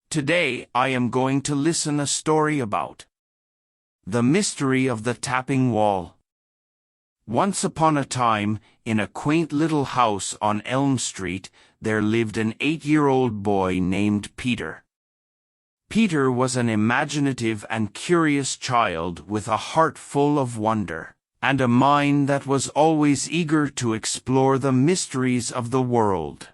Today I am going to listen a story about the mystery of the tapping wall. Once upon a time, in a quaint little house on Elm Street, there lived an 8-year-old boy named Peter. Peter was an imaginative and curious child with a heart full of wonder, and a mind that was always eager to explore the mysteries of the world.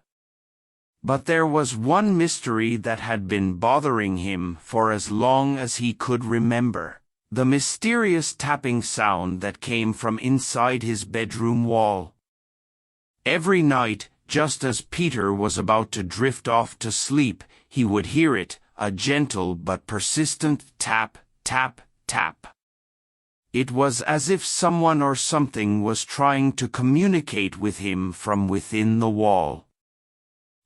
But there was one mystery that had been bothering him for as long as he could remember: the mysterious tapping sound that came from inside his bedroom wall. Every night, just as Peter was about to drift off to sleep, he would hear it, a gentle but persistent tap, tap, tap. It was as if someone or something was trying to communicate with him from within the wall.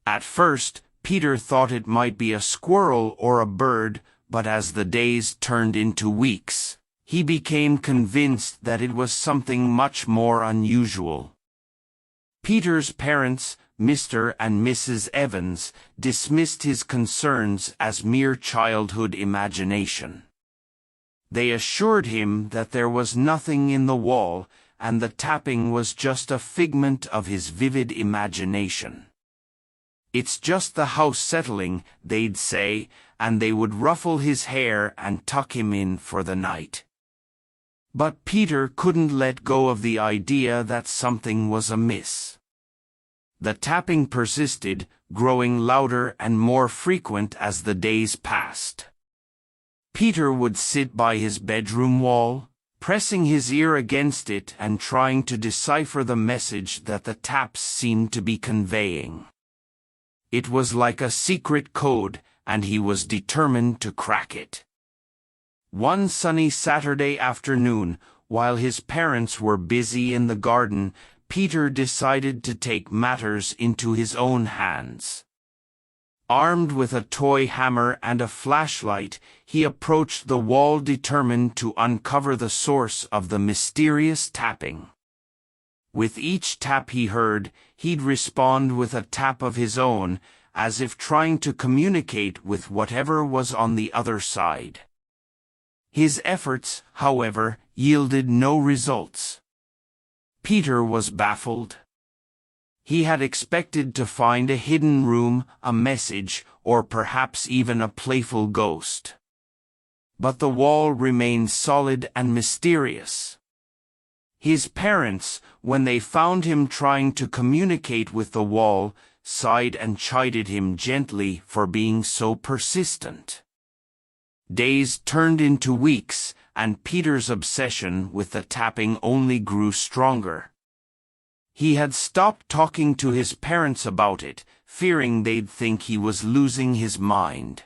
At first, Peter thought it might be a squirrel or a bird, but as the days turned into weeks, he became convinced that it was something much more unusual. Peter's parents, Mr. and Mrs. Evans, dismissed his concerns as mere childhood imagination. They assured him that there was nothing in the wall, and the tapping was just a figment of his vivid imagination. "It's just the house settling," they'd say, and they would ruffle his hair and tuck him in for the night. But Peter couldn't let go of the idea that something was amiss. The tapping persisted, growing louder and more frequent as the days passed. Peter would sit by his bedroom wall, pressing his ear against it and trying to decipher the message that the taps seemed to be conveying. It was like a secret code, and he was determined to crack it. One sunny Saturday afternoon, while his parents were busy in the garden, Peter decided to take matters into his own hands. Armed with a toy hammer and a flashlight, he approached the wall determined to uncover the source of the mysterious tapping. With each tap he heard, he'd respond with a tap of his own, as if trying to communicate with whatever was on the other side. His efforts, however, yielded no results. Peter was baffled. He had expected to find a hidden room, a message, or perhaps even a playful ghost. But the wall remained solid and mysterious. His parents, when they found him trying to communicate with the wall, sighed and chided him gently for being so persistent. Days turned into weeks, and Peter's obsession with the tapping only grew stronger. He had stopped talking to his parents about it, fearing they'd think he was losing his mind.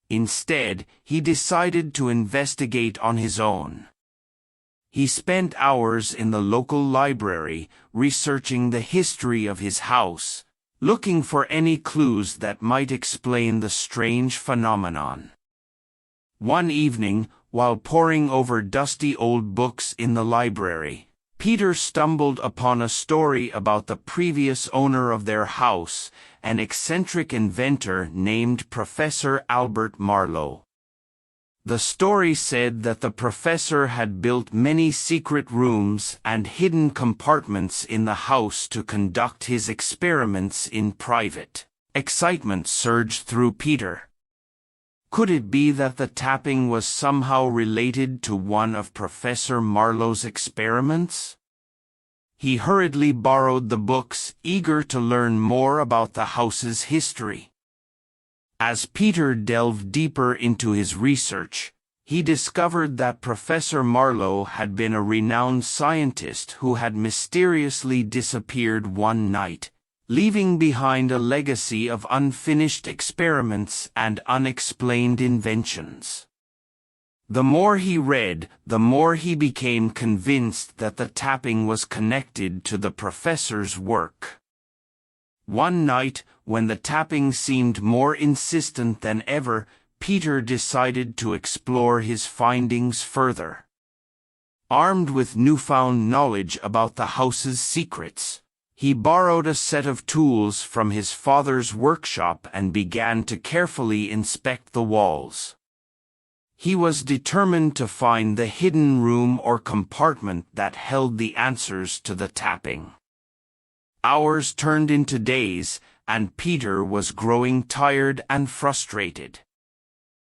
Instead, he decided to investigate on his own. He spent hours in the local library, researching the history of his house, looking for any clues that might explain the strange phenomenon. One evening, while poring over dusty old books in the library, Peter stumbled upon a story about the previous owner of their house, an eccentric inventor named Professor Albert Marlowe. The story said that the professor had built many secret rooms and hidden compartments in the house to conduct his experiments in private. Excitement surged through Peter. Could it be that the tapping was somehow related to one of Professor Marlowe's experiments? He hurriedly borrowed the books, eager to learn more about the house's history. As Peter delved deeper into his research, he discovered that Professor Marlowe had been a renowned scientist who had mysteriously disappeared one night, leaving behind a legacy of unfinished experiments and unexplained inventions. The more he read, the more he became convinced that the tapping was connected to the professor's work. One night, when the tapping seemed more insistent than ever, Peter decided to explore his findings further. Armed with newfound knowledge about the house's secrets, He borrowed a set of tools from his father's workshop and began to carefully inspect the walls. He was determined to find the hidden room or compartment that held the answers to the tapping. Hours turned into days, and Peter was growing tired and frustrated.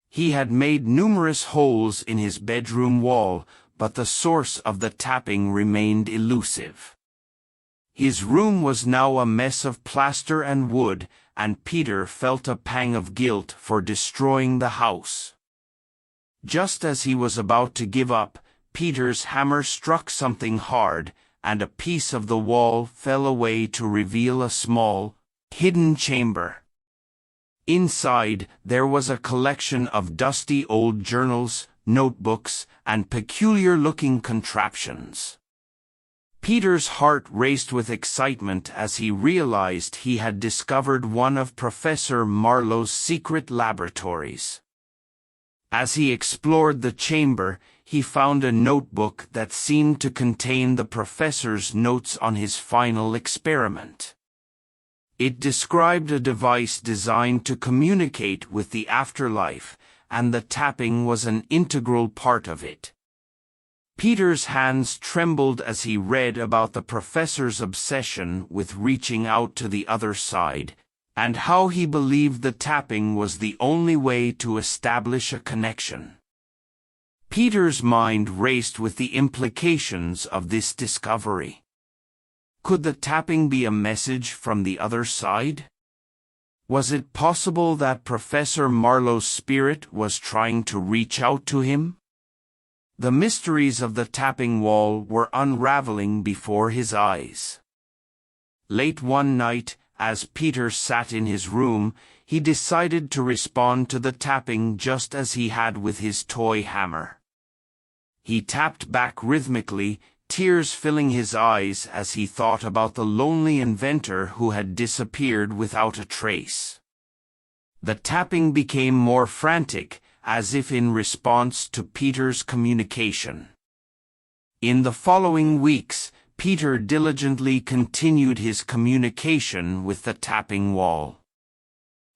He had made numerous holes in his bedroom wall, but the source of the tapping remained elusive. His room was now a mess of plaster and wood, and Peter felt a pang of guilt for destroying the house. Just as he was about to give up, Peter's hammer struck something hard, and a piece of the wall fell away to reveal a small, hidden chamber. Inside, there was a collection of dusty old journals, notebooks, and peculiar-looking contraptions. Peter's heart raced with excitement as he realized he had discovered one of Professor Marlowe's secret laboratories. As he explored the chamber, he found a notebook that seemed to contain the professor's notes on his final experiment. It described a device designed to communicate with the afterlife, and the tapping was an integral part of it. Peter's hands trembled as he read about the professor's obsession with reaching out to the other side, and how he believed the tapping was the only way to establish a connection. Peter's mind raced with the implications of this discovery. Could the tapping be a message from the other side? Was it possible that Professor Marlowe's spirit was trying to reach out to him? The mysteries of the tapping wall were unraveling before his eyes. Late one night, as Peter sat in his room, he decided to respond to the tapping just as he had with his toy hammer. He tapped back rhythmically, tears filling his eyes as he thought about the lonely inventor who had disappeared without a trace. The tapping became more frantic, as if in response to Peter's communication. In the following weeks, Peter diligently continued his communication with the tapping wall.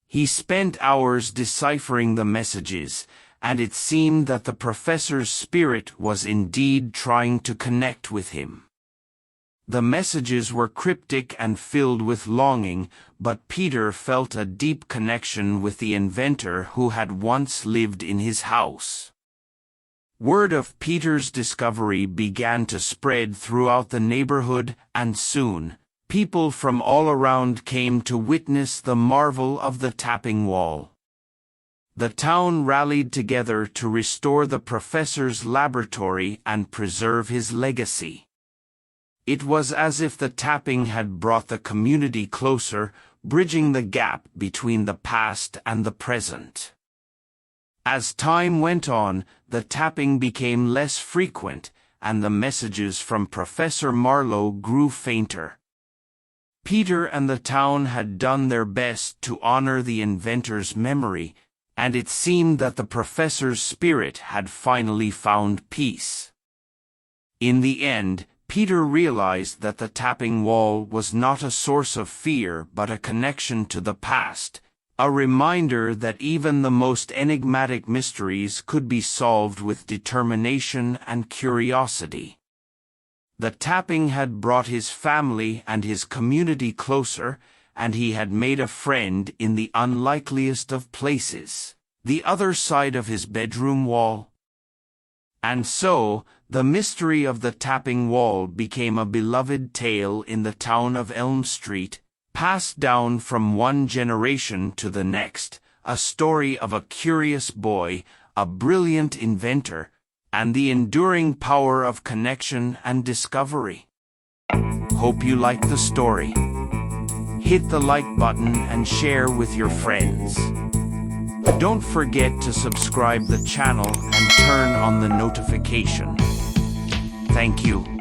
He spent hours deciphering the messages, and it seemed that the professor's spirit was indeed trying to connect with him. The messages were cryptic and filled with longing, but Peter felt a deep connection with the inventor who had once lived in his house. Word of Peter's discovery began to spread throughout the neighborhood, and soon, people from all around came to witness the marvel of the tapping wall. The town rallied together to restore the professor's laboratory and preserve his legacy. It was as if the tapping had brought the community closer, bridging the gap between the past and the present. As time went on, the tapping became less frequent, and the messages from Professor Marlowe grew fainter. Peter and the town had done their best to honor the inventor's memory, and it seemed that the professor's spirit had finally found peace. In the end, Peter realized that the tapping wall was not a source of fear but a connection to the past, a reminder that even the most enigmatic mysteries could be solved with determination and curiosity. The tapping had brought his family and his community closer, and he had made a friend in the unlikeliest of places, the other side of his bedroom wall. And so, the mystery of the tapping wall became a beloved tale in the town of Elm Street, passed down from one generation to the next, a story of a curious boy, a brilliant inventor, and the enduring power of connection and discovery. Hope you liked the story. Hit the like button and share with your friends. Don't forget to subscribe the channel and turn on the notification. Thank you.